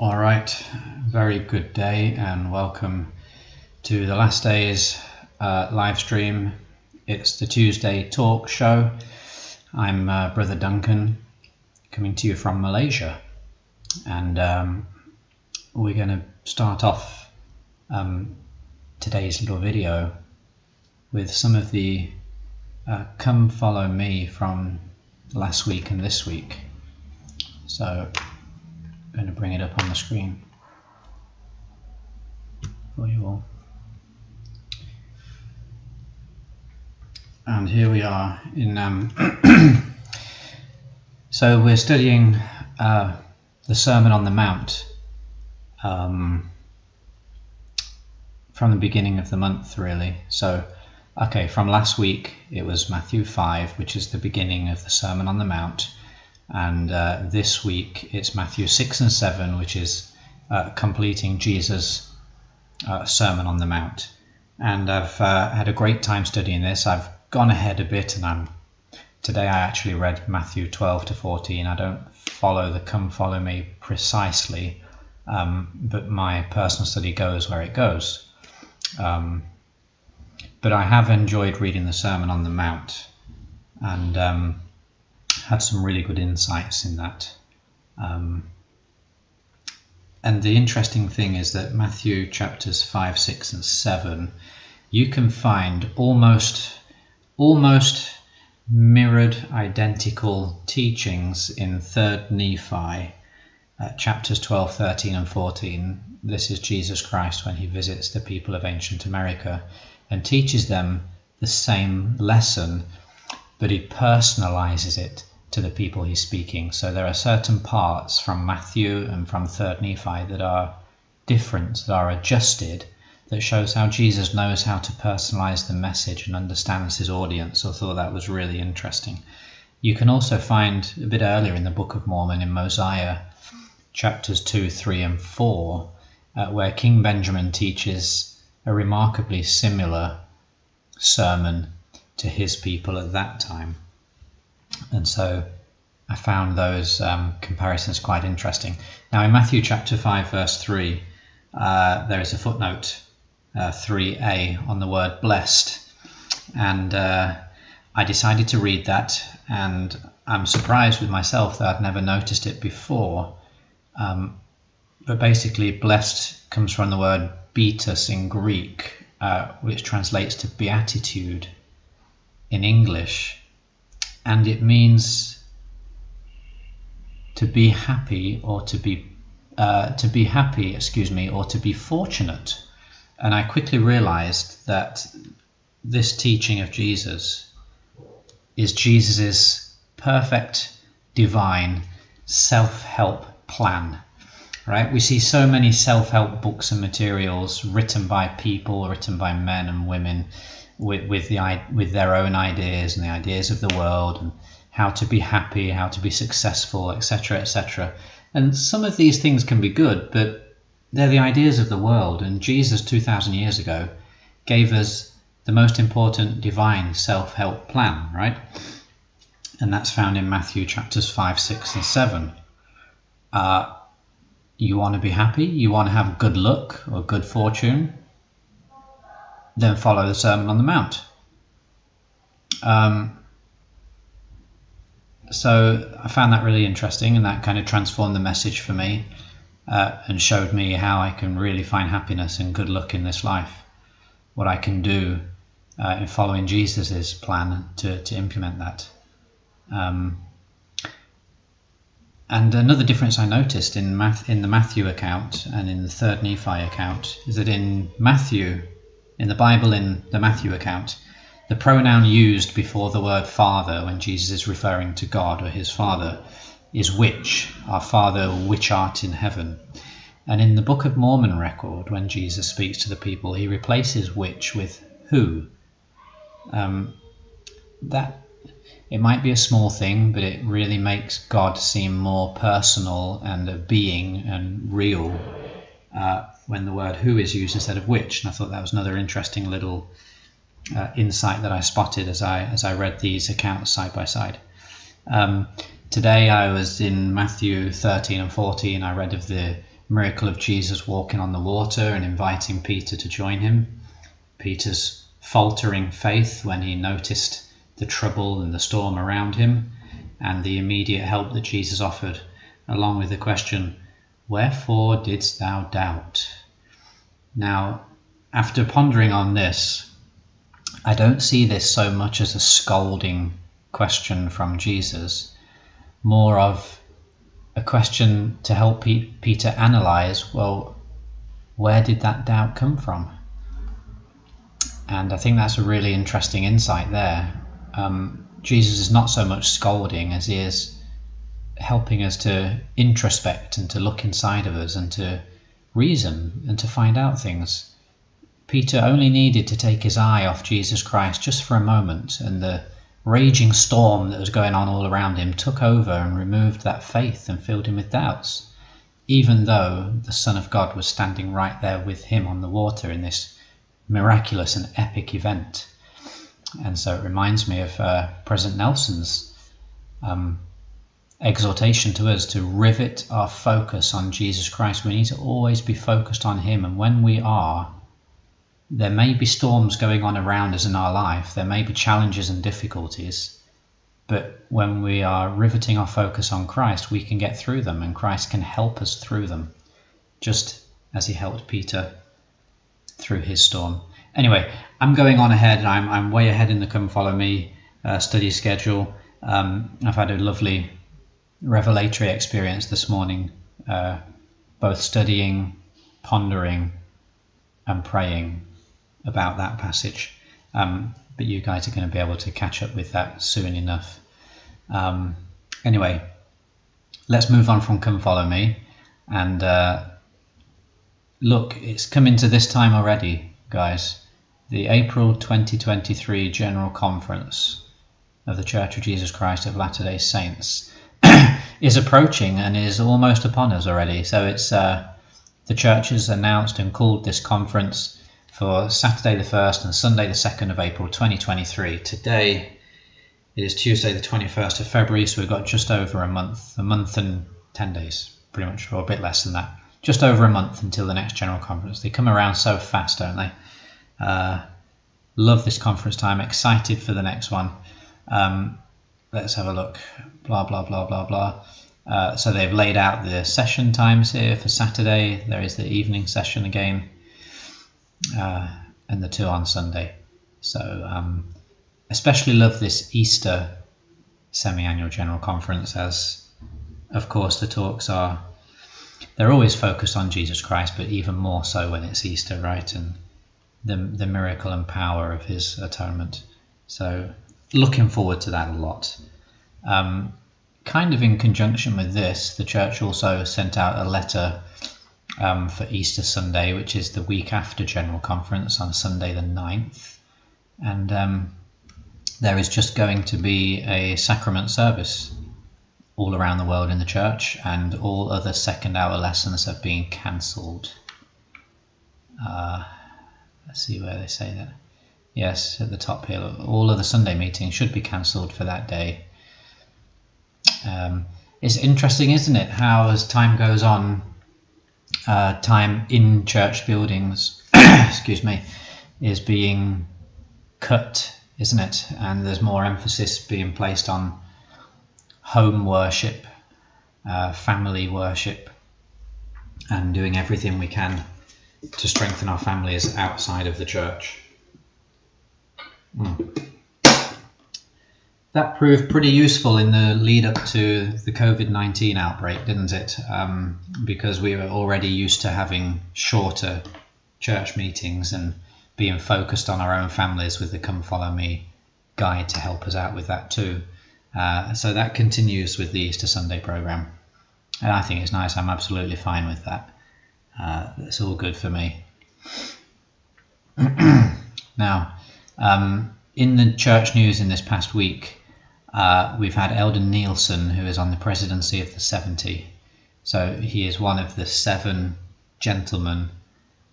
All right, very good day and welcome to the last day's live stream. It's the Tuesday talk show. I'm Brother Duncan, coming to you from Malaysia, and we're going to start off today's little video with some of the come follow me from last week and this week. So I'm going to bring it up on the screen for you all. And here we are in so we're studying the Sermon on the Mount from the beginning of the month, really. So okay, from last week it was Matthew 5, which is the beginning of the Sermon on the Mount, and this week it's Matthew 6 and 7, which is completing Jesus' Sermon on the Mount. And I've had a great time studying this. I've gone ahead a bit, and today I actually read Matthew 12 to 14. I don't follow the come follow me precisely, but my personal study goes where it goes. But I have enjoyed reading the Sermon on the Mount, and had some really good insights in that. And the interesting thing is that Matthew chapters 5, 6 and 7, you can find almost mirrored, identical teachings in 3rd Nephi, chapters 12, 13 and 14. This is Jesus Christ when he visits the people of ancient America and teaches them the same lesson, but he personalizes it to the people he's speaking. So there are certain parts from Matthew and from 3rd Nephi that are different, that are adjusted, that shows how Jesus knows how to personalize the message and understands his audience. So I thought that was really interesting. You can also find a bit earlier in the Book of Mormon, in Mosiah, chapters 2, 3 and 4, where King Benjamin teaches a remarkably similar sermon to his people at that time. And so I found those comparisons quite interesting. Now in Matthew chapter 5 verse 3, there is a footnote 3a on the word blessed, and I decided to read that, and I'm surprised with myself that I'd never noticed it before. But basically blessed comes from the word beatus in Greek, which translates to beatitude in English. And it means to be happy, or to be fortunate. And I quickly realized that this teaching of Jesus is Jesus's perfect, divine self-help plan. Right? We see so many self-help books and materials written by people, written by men and women, with their own ideas and the ideas of the world, and how to be happy, how to be successful, etc., etc. And some of these things can be good, but they're the ideas of the world. And Jesus 2,000 years ago gave us the most important divine self-help plan, right? And that's found in Matthew chapters 5, 6 and 7. You want to be happy? You want to have good luck or good fortune? Then follow the Sermon on the Mount. So I found that really interesting, and that kind of transformed the message for me, and showed me how I can really find happiness and good luck in this life, what I can do in following Jesus's plan to implement that. And another difference I noticed in the Matthew account and in the 3rd Nephi account is that in the Bible, in the Matthew account, the pronoun used before the word Father when Jesus is referring to God or his Father is which, our Father which art in heaven. And in the Book of Mormon record, when Jesus speaks to the people, he replaces which with who. That it might be a small thing, but it really makes God seem more personal and a being and real when the word who is used instead of which. And I thought that was another interesting little insight that I spotted as I read these accounts side by side. Today I was in Matthew 13 and 14. I read of the miracle of Jesus walking on the water and inviting Peter to join him, Peter's faltering faith when he noticed the trouble and the storm around him, and the immediate help that Jesus offered, along with the question, "Wherefore didst thou doubt?" Now, after pondering on this, I don't see this so much as a scolding question from Jesus, more of a question to help Peter analyze, well, where did that doubt come from? And I think that's a really interesting insight there. Jesus is not so much scolding as he is helping us to introspect and to look inside of us and to reason and to find out things. Peter only needed to take his eye off Jesus Christ just for a moment, and the raging storm that was going on all around him took over and removed that faith and filled him with doubts, even though the Son of God was standing right there with him on the water in this miraculous and epic event. And so it reminds me of President Nelson's exhortation to us to rivet our focus on Jesus Christ. We need to always be focused on him, and when we are, there may be storms going on around us in our life, there may be challenges and difficulties, but when we are riveting our focus on Christ, we can get through them, and Christ can help us through them, just as he helped Peter through his storm. Anyway, I'm going on ahead. I'm way ahead in the Come Follow Me study schedule. I've had a lovely revelatory experience this morning, both studying, pondering, and praying about that passage. But you guys are going to be able to catch up with that soon enough. Anyway, let's move on from Come Follow Me. And look, it's coming to this time already, guys. The April 2023 General Conference of the Church of Jesus Christ of Latter-day Saints is approaching and is almost upon us already. So it's the church has announced and called this conference for Saturday the 1st and Sunday the 2nd of April 2023. Today it is Tuesday the 21st of February, so we've got just over a month and 10 days, pretty much, or a bit less than that. Just over a month until the next General Conference. They come around so fast, don't they? Love this conference time, excited for the next one. Let's have a look. Blah, blah, blah, blah, blah. So they've laid out the session times here for Saturday. There is the evening session again, and the two on Sunday. So especially love this Easter semi-annual General Conference, as of course the talks are, they're always focused on Jesus Christ, but even more so when it's Easter, right? And the miracle and power of his atonement. So looking forward to that a lot. Kind of in conjunction with this, the church also sent out a letter for Easter Sunday, which is the week after General Conference, on Sunday the 9th. And there is just going to be a sacrament service all around the world in the church, and all other second hour lessons have been cancelled. Let's see where they say that. Yes, at the top here, all of the Sunday meetings should be cancelled for that day. It's interesting, isn't it, how as time goes on, time in church buildings excuse me, is being cut, isn't it? And there's more emphasis being placed on home worship, family worship, and doing everything we can to strengthen our families outside of the church. That proved pretty useful in the lead up to the COVID-19 outbreak, didn't it? Because we were already used to having shorter church meetings and being focused on our own families with the Come Follow Me guide to help us out with that too. So that continues with the Easter Sunday program, and I think it's nice. I'm absolutely fine with that. It's all good for me. Now, in the church news in this past week, we've had Elder Nielsen, who is on the presidency of the 70. So he is one of the 7 gentlemen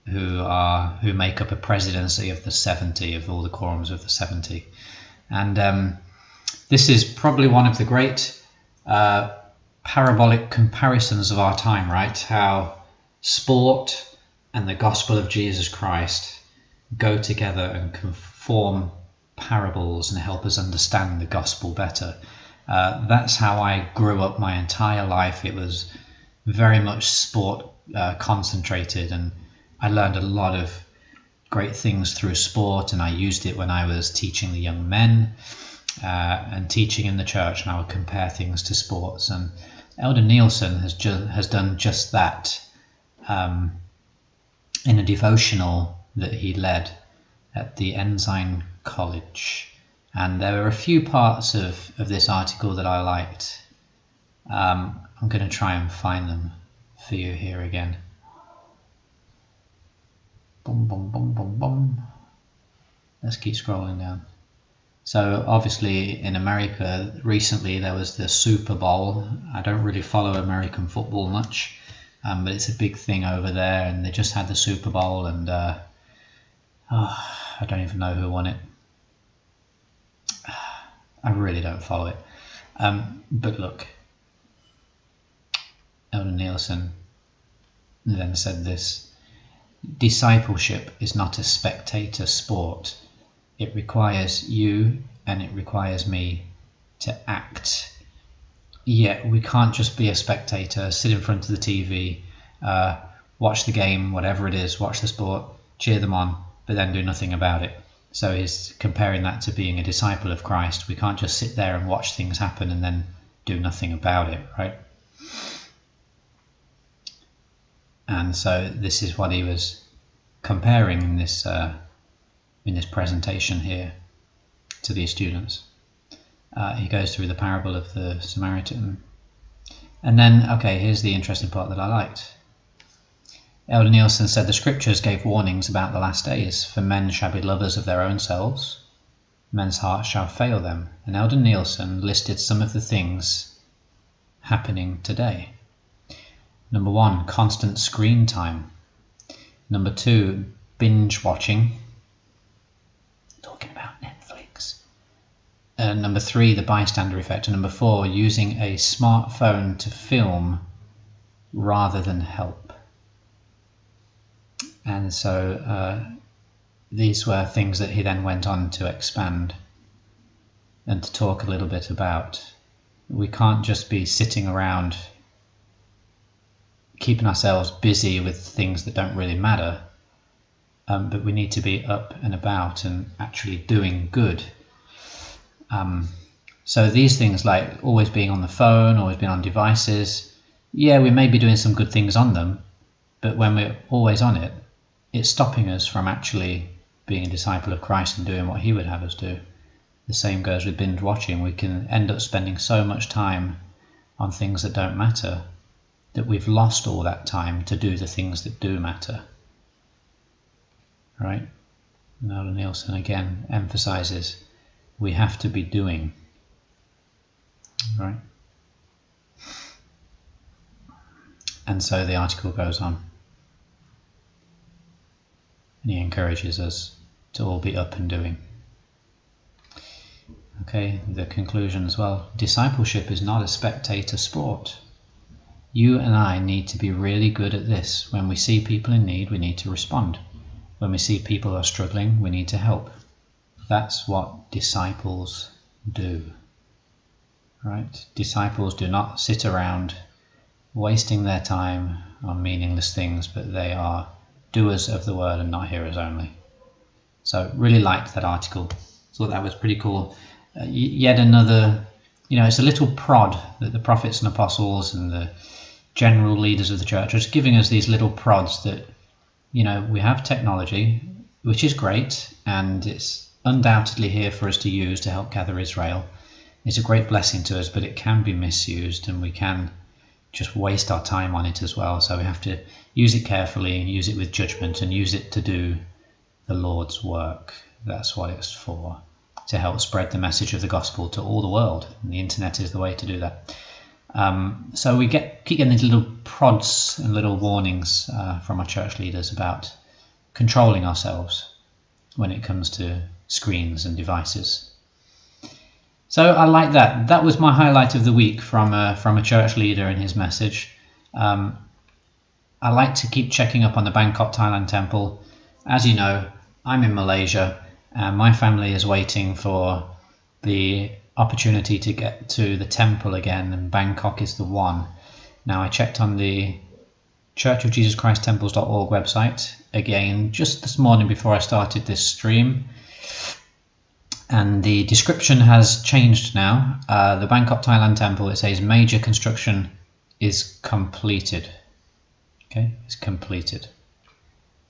who make up a presidency of the 70, of all the quorums of the 70. And this is probably one of the great parabolic comparisons of our time, right? How sport and the gospel of Jesus Christ go together and can form parables and help us understand the gospel better. That's how I grew up my entire life. It was very much sport concentrated, and I learned a lot of great things through sport, and I used it when I was teaching the young men and teaching in the church, and I would compare things to sports. And Elder Nielsen has done just that in a devotional that he led at the Ensign College. And there were a few parts of this article that I liked. I'm going to try and find them for you here again. Boom, boom, boom, boom, boom. Let's keep scrolling down. So obviously in America recently there was the Super Bowl. I don't really follow American football much, but it's a big thing over there, and they just had the Super Bowl, and I don't even know who won it. I really don't follow it. But look, Elder Nielsen then said this: discipleship is not a spectator sport. It requires you and it requires me to act. Yeah, we can't just be a spectator, sit in front of the TV, watch the game, whatever it is, watch the sport, cheer them on, but then do nothing about it. So he's comparing that to being a disciple of Christ. We can't just sit there and watch things happen and then do nothing about it, right? And so this is what he was comparing in this presentation here to these students. He goes through the parable of the Samaritan. And then, okay, here's the interesting part that I liked. Elder Nielsen said the scriptures gave warnings about the last days, for men shall be lovers of their own selves, men's hearts shall fail them. And Elder Nielsen listed some of the things happening today. Number 1, constant screen time. Number 2, binge watching. Talking about Netflix. Number 3, the bystander effect. And number 4, using a smartphone to film rather than help. And so these were things that he then went on to expand and to talk a little bit about. We can't just be sitting around keeping ourselves busy with things that don't really matter, but we need to be up and about and actually doing good. So these things, like always being on the phone, always being on devices, yeah, we may be doing some good things on them, but when we're always on it, it's stopping us from actually being a disciple of Christ and doing what he would have us do. The same goes with binge watching. We can end up spending so much time on things that don't matter that we've lost all that time to do the things that do matter. Right? Elder Nielsen again emphasizes we have to be doing. Right? And so the article goes on. And he encourages us to all be up and doing. Okay, the conclusion as well. Discipleship is not a spectator sport. You and I need to be really good at this. When we see people in need, we need to respond. When we see people who are struggling, we need to help. That's what disciples do. Right? Disciples do not sit around wasting their time on meaningless things, but they are doers of the word and not hearers only. So really liked that article. Thought that was pretty cool. Yet another, it's a little prod that the prophets and apostles and the general leaders of the church are just giving us these little prods that, we have technology, which is great, and it's undoubtedly here for us to use to help gather Israel. It's a great blessing to us, but it can be misused, and we can just waste our time on it as well. So we have to use it carefully and use it with judgment and use it to do the Lord's work. That's what it's for, to help spread the message of the gospel to all the world. And the internet is the way to do that. So we keep getting these little prods and little warnings from our church leaders about controlling ourselves when it comes to screens and devices. So I like that. That was my highlight of the week from a church leader and his message. I like to keep checking up on the Bangkok, Thailand temple. As you know, I'm in Malaysia and my family is waiting for the opportunity to get to the temple again, and Bangkok is the one. Now, I checked on the Church of Jesus Christ Temples.org website again just this morning before I started this stream, and the description has changed now. The Bangkok, Thailand temple, it says major construction is completed. Okay, it's completed.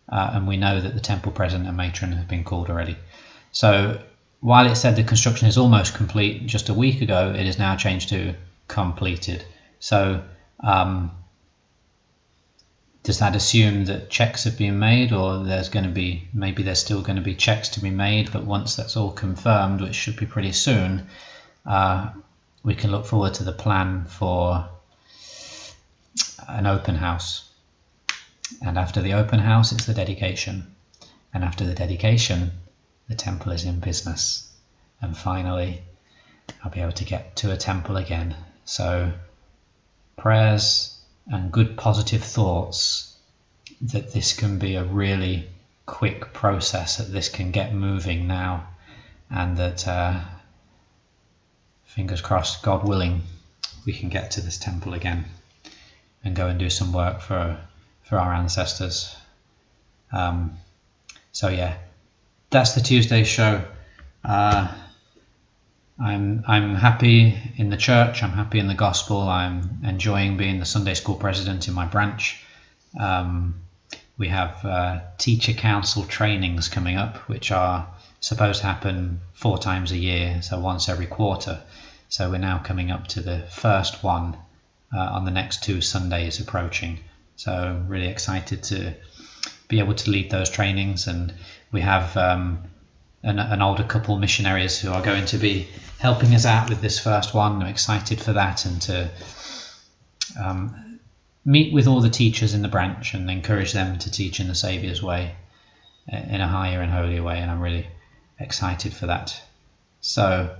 And we know that the temple president and matron have been called already. So while it said the construction is almost complete just a week ago, it is now changed to completed. So does that assume that checks have been made, or there's still going to be checks to be made, but once that's all confirmed, which should be pretty soon, we can look forward to the plan for an open house. And after the open house, it's the dedication. And after the dedication, the temple is in business. And finally, I'll be able to get to a temple again. So prayers and good positive thoughts that this can be a really quick process, that this can get moving now, and that fingers crossed, God willing, we can get to this temple again and go and do some work for our ancestors. So yeah, that's the Tuesday show. I'm happy in the church, I'm happy in the gospel, I'm enjoying being the Sunday school president in my branch. We have teacher council trainings coming up, which are supposed to happen 4 times a year, so once every quarter. So we're now coming up to the first one on the next 2 Sundays approaching. So really excited to be able to lead those trainings, and we have an older couple missionaries who are going to be helping us out with this first one. I'm excited for that, and to meet with all the teachers in the branch and encourage them to teach in the Saviour's way, in a higher and holier way, and I'm really excited for that. So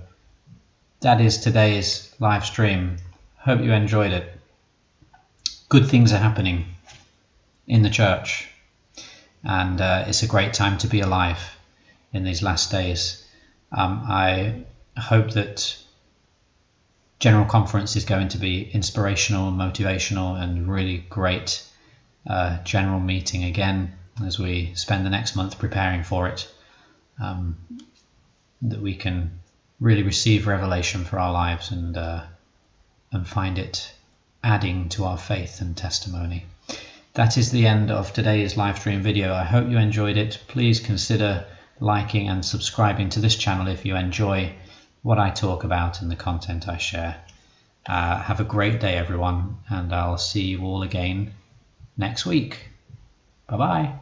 that is today's live stream. Hope you enjoyed it. Good things are happening in the church, and it's a great time to be alive in these last days. I hope that General Conference is going to be inspirational, motivational, and really great general meeting again as we spend the next month preparing for it, that we can really receive revelation for our lives and find it adding to our faith and testimony. That is the end of today's live stream video. I hope you enjoyed it. Please consider liking and subscribing to this channel if you enjoy what I talk about and the content I share. Have a great day, everyone, and I'll see you all again next week. Bye-bye.